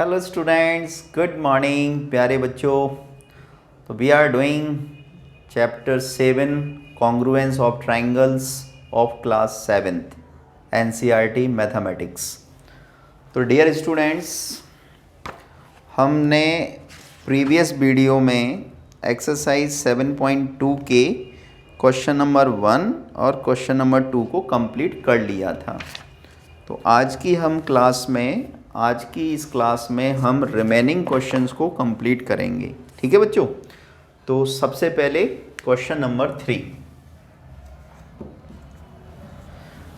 Hello students, good morning प्यारे बच्चों। तो we are doing chapter 7 congruence of triangles of class 7th NCERT mathematics. तो dear students, हमने previous video में exercise 7.2 के क्वेश्चन नंबर 1 और क्वेश्चन नंबर 2 को कंप्लीट कर लिया था। तो आज की इस क्लास में हम रिमेनिंग क्वेश्चंस को कंप्लीट करेंगे। ठीक है बच्चों। तो सबसे पहले क्वेश्चन नंबर 3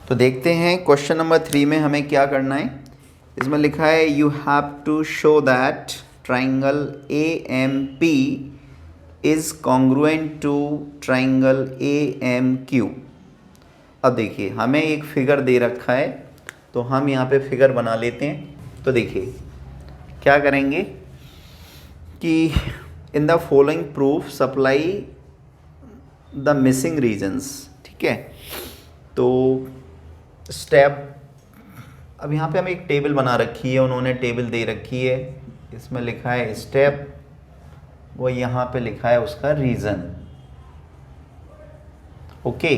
तो देखते हैं। क्वेश्चन नंबर 3 में हमें क्या करना है। इसमें लिखा है you have to show that triangle AMP is congruent to triangle AMQ। अब देखिए, हमें एक फिगर दे रखा है, तो हम यहाँ पे फिगर बना लेते हैं। तो देखिए क्या करेंगे कि in the following proof supply the missing reasons. ठीक है, तो स्टेप, अब यहाँ पे हमें एक टेबल बना रखी है, उन्होंने टेबल दे रखी है, इसमें लिखा है स्टेप, वो यहाँ पे लिखा है उसका रीज़न। ओके,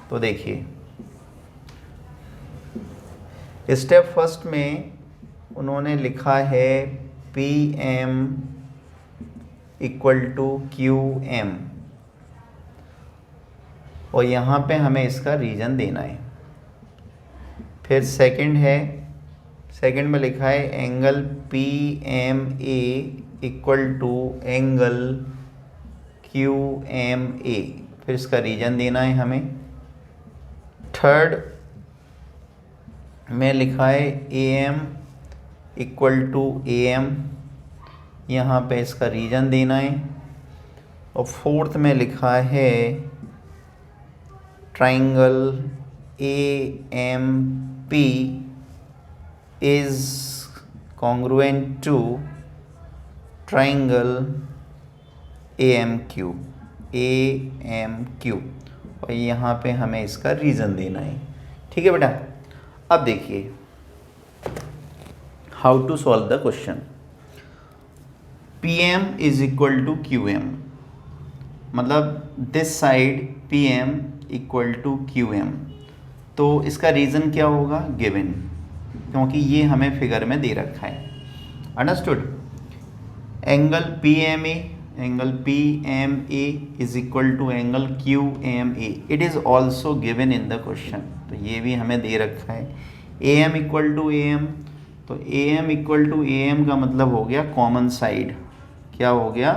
तो देखिए स्टेप फर्स्ट में उन्होंने लिखा है PM = QM, और यहाँ पे हमें इसका रीज़न देना है। फिर सेकंड में लिखा है एंगल PMA = एंगल QMA, फिर इसका रीज़न देना है हमें। थर्ड में लिखा है AM = AM, यहाँ पे इसका रीज़न देना है। और फोर्थ में लिखा है triangle AMP is congruent to triangle AMQ, और यहाँ पे हमें इसका रीज़न देना है। ठीक है बेटा। अब देखिए how to solve the question. PM = QM, मतलब दिस साइड PM = QM, तो इसका रीज़न क्या होगा, गिवन, क्योंकि ये हमें फिगर में दे रखा है। Understood. Angle PMA = angle QMA, it is also given in the question, तो ये भी हमें दे रखा है। AM = AM, तो AM = AM का मतलब हो गया कॉमन साइड। क्या हो गया,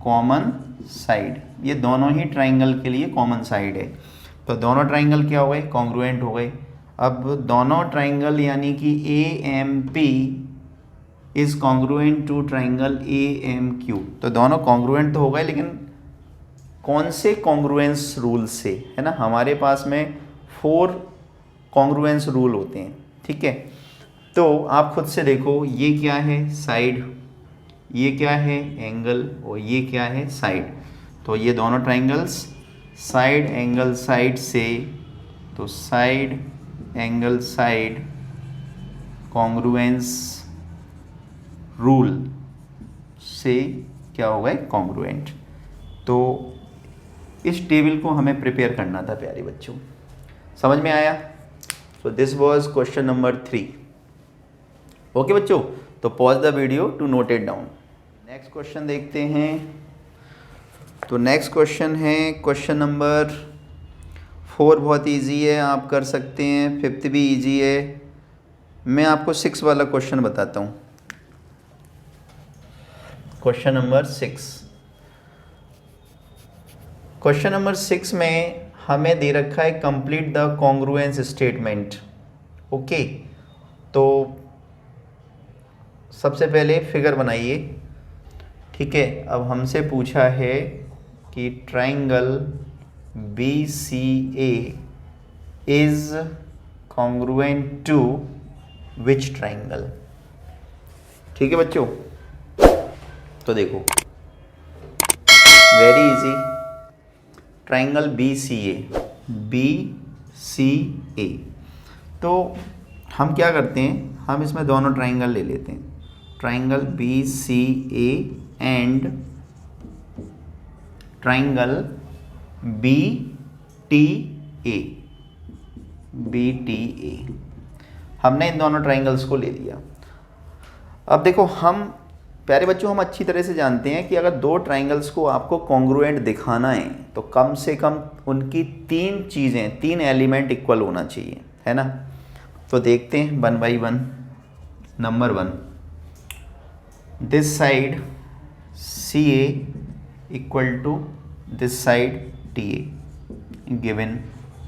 कॉमन साइड। ये दोनों ही ट्राइंगल के लिए कॉमन साइड है, तो दोनों ट्राइंगल क्या हो गए, कॉन्ग्रुएंट हो गए। अब दोनों ट्राइंगल यानी कि AMP is congruent to triangle AMQ, तो दोनों कॉन्ग्रुएंट तो हो गए, लेकिन कौन से कॉन्ग्रुएंस रूल से, है ना। हमारे पास में 4 कॉन्ग्रुएंस रूल होते हैं। ठीक है, तो आप खुद से देखो, ये क्या है, साइड, ये क्या है, एंगल, और ये क्या है, साइड। तो ये दोनों ट्राइंगल्स साइड एंगल साइड से, तो side angle side congruence rule से क्या हो गए, कॉन्ग्रुएंट। तो इस टेबल को हमें प्रिपेयर करना था प्यारे बच्चों, समझ में आया। So this was question number 3। Okay बच्चों, तो pause the video to note it down. Next question देखते हैं। तो नेक्स्ट क्वेश्चन है क्वेश्चन नंबर 4, बहुत इजी है, आप कर सकते हैं। 5th भी इजी है। मैं आपको 6 वाला क्वेश्चन बताता हूँ। क्वेश्चन नंबर 6, क्वेश्चन नंबर 6 में हमें दे रखा है complete the congruence statement. Okay, तो सबसे पहले फिगर बनाइए। ठीक है, अब हमसे पूछा है कि triangle BCA is congruent to which triangle. ठीक है बच्चों, तो देखो वेरी इजी, ट्राइंगल BCA, तो हम क्या करते हैं, हम इसमें दोनों ट्राइंगल ले लेते हैं, triangle B C A and triangle B T A, B T A. हमने इन दोनों ट्राइंगल्स को ले लिया। अब देखो, हम प्यारे बच्चों, हम अच्छी तरह से जानते हैं कि अगर दो ट्राइंगल्स को आपको कॉन्ग्रुएंट दिखाना है तो कम से कम उनकी तीन चीज़ें, तीन एलिमेंट इक्वल होना चाहिए, है ना। तो देखते हैं 1 by 1। Number 1, this side C A equal to this side T A, given,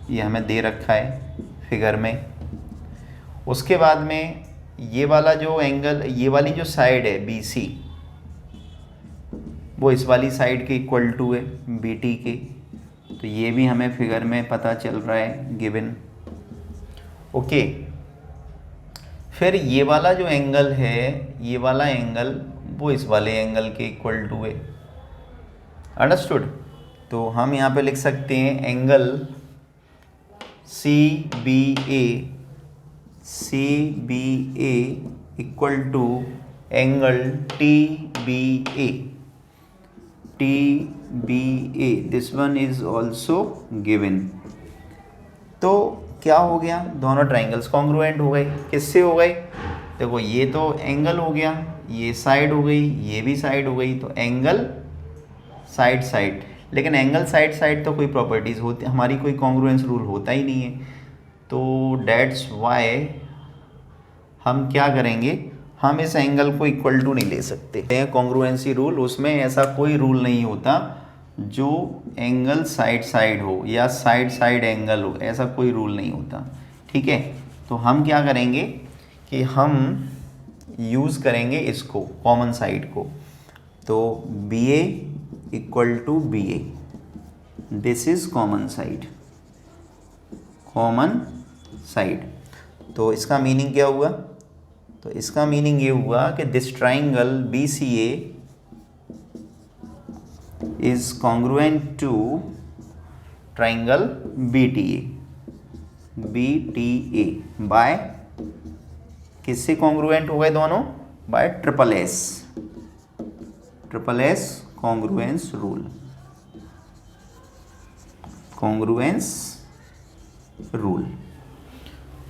ये हमें दे रखा है फिगर में। उसके बाद में ये वाला जो एंगल, ये वाली जो साइड है बी सी, वो इस वाली साइड के इक्वल टू है बी टी के, तो ये भी हमें फिगर में पता चल रहा है, गिवन। ओके, फिर ये वाला जो एंगल है, ये वाला एंगल वो इस वाले एंगल के इक्वल टू है। अंडरस्टूड। तो हम यहाँ पे लिख सकते हैं angle C B A, C B A equal to angle T B A, T B A, this one is also given. तो क्या हो गया, दोनों ट्राइंगल्स कॉन्ग्रुएंट हो गए। किससे हो गए, देखो ये तो एंगल हो गया, ये साइड हो गई, ये भी साइड हो गई, तो एंगल साइड साइड। लेकिन एंगल साइड साइड तो कोई प्रॉपर्टीज़ होती, हमारी कोई कॉन्ग्रुएंस रूल होता ही नहीं है, तो डेट्स वाई हम क्या करेंगे, हम इस एंगल को इक्वल टू नहीं ले सकते। कॉन्ग्रुएंसी रूल, उसमें ऐसा कोई रूल नहीं होता जो एंगल साइड साइड हो या साइड साइड एंगल हो, ऐसा कोई रूल नहीं होता, ठीक है। तो हम क्या करेंगे कि हम यूज़ करेंगे इसको, कॉमन साइड को। तो B A equal to B A, this is common side, common side. तो इसका मीनिंग क्या हुआ, तो इसका मीनिंग ये हुआ कि this triangle B C A is congruent to triangle B T A, B T A by, किससे कॉन्ग्रुएंट हो गए दोनों, by triple S, triple S congruence rule, congruence rule.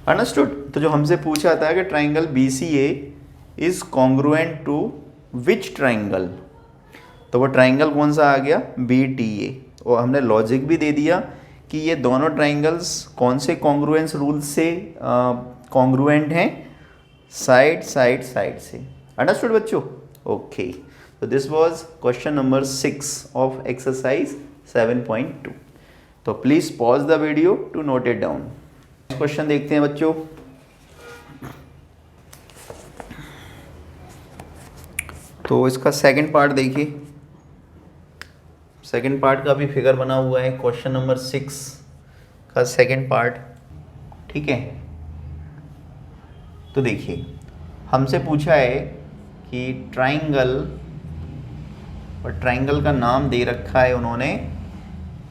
Understood. तो जो हमसे पूछा था कि triangle B C A is congruent to which triangle, तो वो ट्राइंगल कौन सा आ गया, बी टी ए। और हमने लॉजिक भी दे दिया कि ये दोनों ट्राइंगल्स कौन से कॉन्ग्रुएंस रूल से कॉन्ग्रुएंट हैं, साइड साइड साइड से। अंडरस्टूड बच्चों, ओके। तो this was question number 6 of exercise 7.2। तो please pause the video to note it down. Question देखते हैं बच्चों। तो इसका सेकंड पार्ट देखिए, सेकंड पार्ट का भी फिगर बना हुआ है, क्वेश्चन नंबर 6 का सेकंड पार्ट, ठीक है। तो देखिए, हमसे पूछा है कि ट्राइंगल, और ट्राइंगल का नाम दे रखा है उन्होंने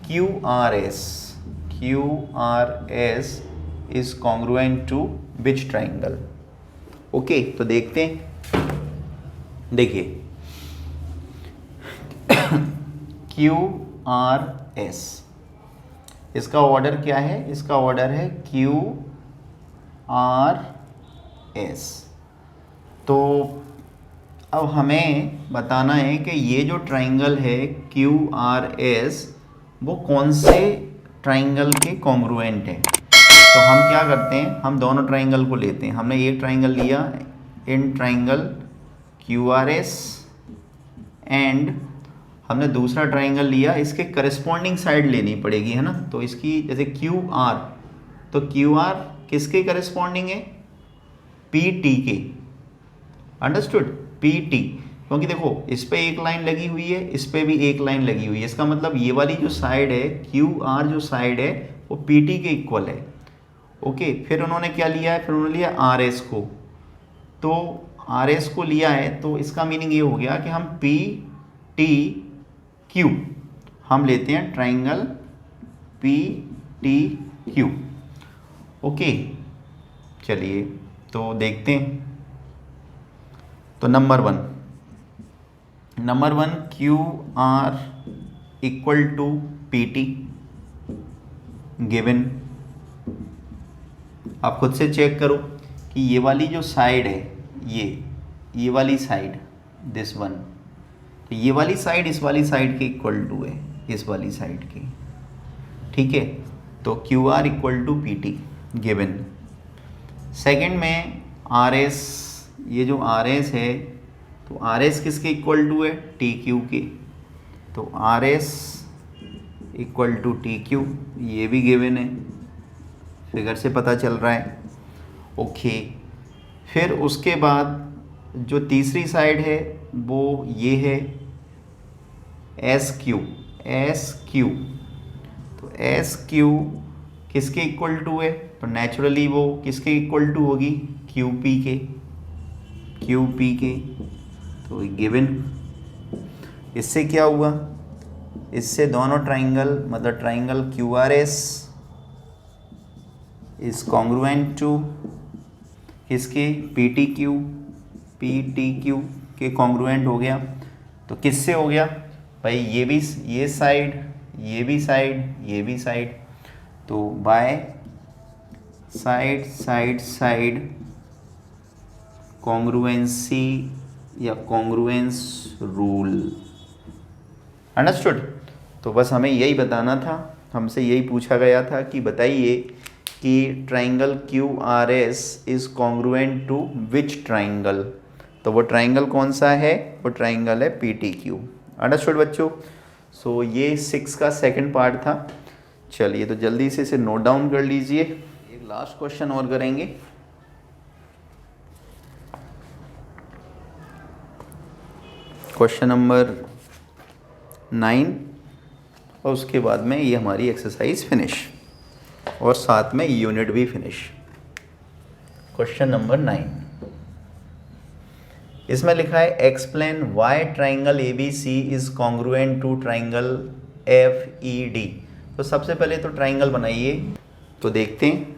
Q R S, Q R S is congruent to which triangle. Okay, तो देखते हैं। देखिए क्यू आर एस, इसका ऑर्डर क्या है, इसका ऑर्डर है क्यू आर एस। तो अब हमें बताना है कि ये जो ट्राइंगल है क्यू आर एस, वो कौन से ट्राइंगल के कॉन्ग्रुएंट है। तो हम क्या करते हैं, हम दोनों ट्राइंगल को लेते हैं। हमने एक ट्राइंगल लिया in triangle Q R S, and हमने दूसरा ट्राइंगल लिया, इसके करस्पॉन्डिंग साइड लेनी पड़ेगी, है ना। तो इसकी जैसे क्यू आर, तो क्यू आर किसके करस्पॉन्डिंग है, पी टी के। अंडरस्टूड, पी टी, क्योंकि देखो इस पे एक लाइन लगी हुई है, इस पे भी एक लाइन लगी हुई है, इसका मतलब ये वाली जो साइड है क्यू आर जो साइड है वो पी टी के इक्वल है। ओके, फिर उन्होंने क्या लिया है, फिर उन्होंने लिया आर एस को। तो आर एस को लिया है, तो इसका मीनिंग ये हो गया कि हम पी टी क्यू हम लेते हैं triangle P T Q. Okay, चलिए तो देखते हैं। तो number one Q R equal to P T given. आप खुद से चेक करो कि ये वाली जो साइड है, ये वाली साइड, दिस वन, तो ये वाली साइड इस वाली साइड के इक्वल टू है, इस वाली साइड की, ठीक है। तो Q R equal to P T given. Second में आर एस, ये जो आर एस है, तो आर एस किसके इक्वल टू है, टी क्यू के, तो R S equal to T Q, ये भी गिवन है, फिगर से पता चल रहा है। ओके, फिर उसके बाद जो तीसरी साइड है वो ये है एस क्यू, तो एस क्यू किसके इक्वल टू है, तो नेचुरली वो किसके इक्वल टू होगी, क्यू पी के, तो गिवन। इससे क्या हुआ, इससे दोनों ट्राइंगल, मतलब triangle Q R S is congruent to किसके, पी टी क्यू के कॉन्ग्रुएंट हो गया। तो किससे हो गया भाई, ये साइड, तो बाय साइड कॉन्ग्रुएंसी या कॉन्ग्रुएंस रूल। अंडरस्टूड। तो बस हमें यही बताना था, हमसे यही पूछा गया था कि बताइए कि triangle Q R S is congruent to which triangle. तो वो ट्राइंगल कौन सा है, वो ट्राइंगल है पी टी क्यू। अंडरस्टूड बच्चों। सो ये 6 का सेकंड पार्ट था। चलिए तो जल्दी से इसे नोट डाउन कर लीजिए। एक लास्ट क्वेश्चन और करेंगे। क्वेश्चन नंबर 9 और उसके बाद में ये हमारी एक्सरसाइज फिनिश और साथ में यूनिट भी फिनिश। क्वेश्चन नंबर 9, इसमें लिखा है explain why triangle A B C is congruent to triangle F E D. तो सबसे पहले तो ट्राइंगल बनाइए। तो देखते हैं,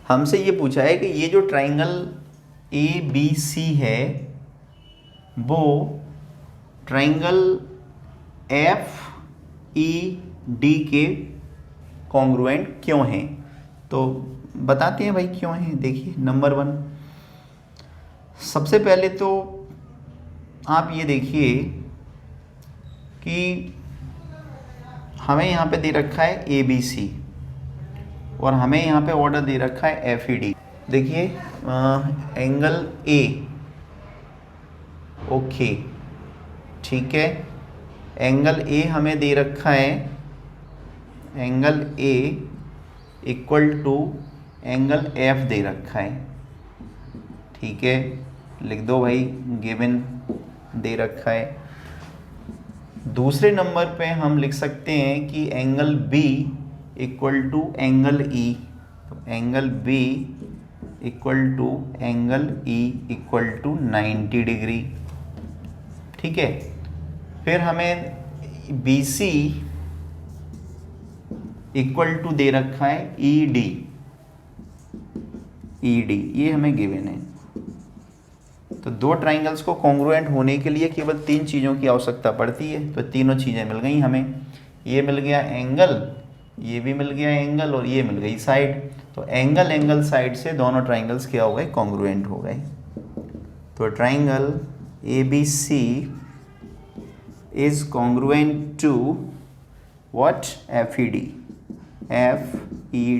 हमसे ये पूछा है कि ये जो ट्राइंगल ए बी सी है वो ट्राइंगल एफ ई डी के कॉन्ग्रुएंट क्यों हैं। तो बताते हैं भाई क्यों हैं। देखिए नंबर 1, सबसे पहले तो आप ये देखिए कि हमें यहाँ पे दे रखा है ए बी सी और हमें यहाँ पे ऑर्डर दे रखा है एफ ई डी। देखिए एंगल ए, ओके ठीक है, एंगल ए हमें दे रखा है, angle A equal to angle F दे रखा है, ठीक है, लिख दो भाई, गिवन दे रखा है। दूसरे नंबर पे हम लिख सकते हैं कि angle B equal to angle E, तो angle B equal to angle E equal to 90 degree, ठीक है। फिर हमें बी सी इक्वल टू दे रखा है ई डी, ये हमें गिवन है। तो दो ट्राइंगल्स को कॉन्ग्रुएंट होने के लिए केवल 3 चीज़ों की आवश्यकता पड़ती है। तो तीनों चीज़ें मिल गई हमें, ये मिल गया एंगल, ये भी मिल गया एंगल और ये मिल गई साइड। तो एंगल साइड से दोनों ट्राइंगल्स क्या हो गए, कॉन्ग्रुएंट हो गए। तो triangle A B C is congruent to what, F E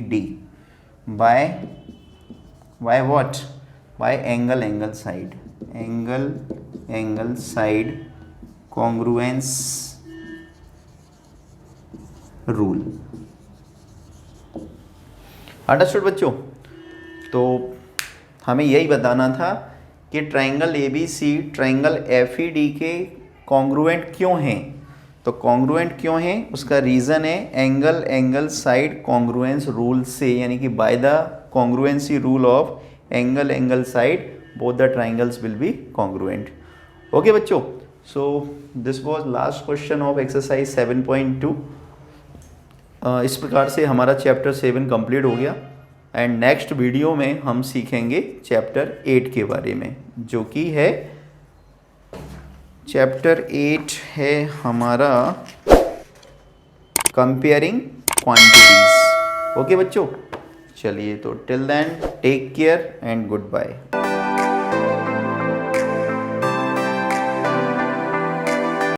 D by what, by angle side, angle side congruence rule. Understood बच्चों। तो हमें यही बताना था कि triangle A B C triangle F E D के कॉन्ग्रुएंट क्यों हैं। तो कॉन्ग्रुएंट क्यों हैं उसका रीज़न है एंगल साइड कॉन्ग्रुएंस रूल से, यानी कि by the congruency rule of angle side both the triangles will be congruent. Okay बच्चों, so this was last question of exercise 7.2. इस प्रकार से हमारा चैप्टर 7 कंप्लीट हो गया। एंड नेक्स्ट वीडियो में हम सीखेंगे चैप्टर 8 के बारे में, जो कि है चैप्टर 8 है हमारा कंपेयरिंग क्वांटिटीज। ओके बच्चों, चलिए तो till then take care and good bye.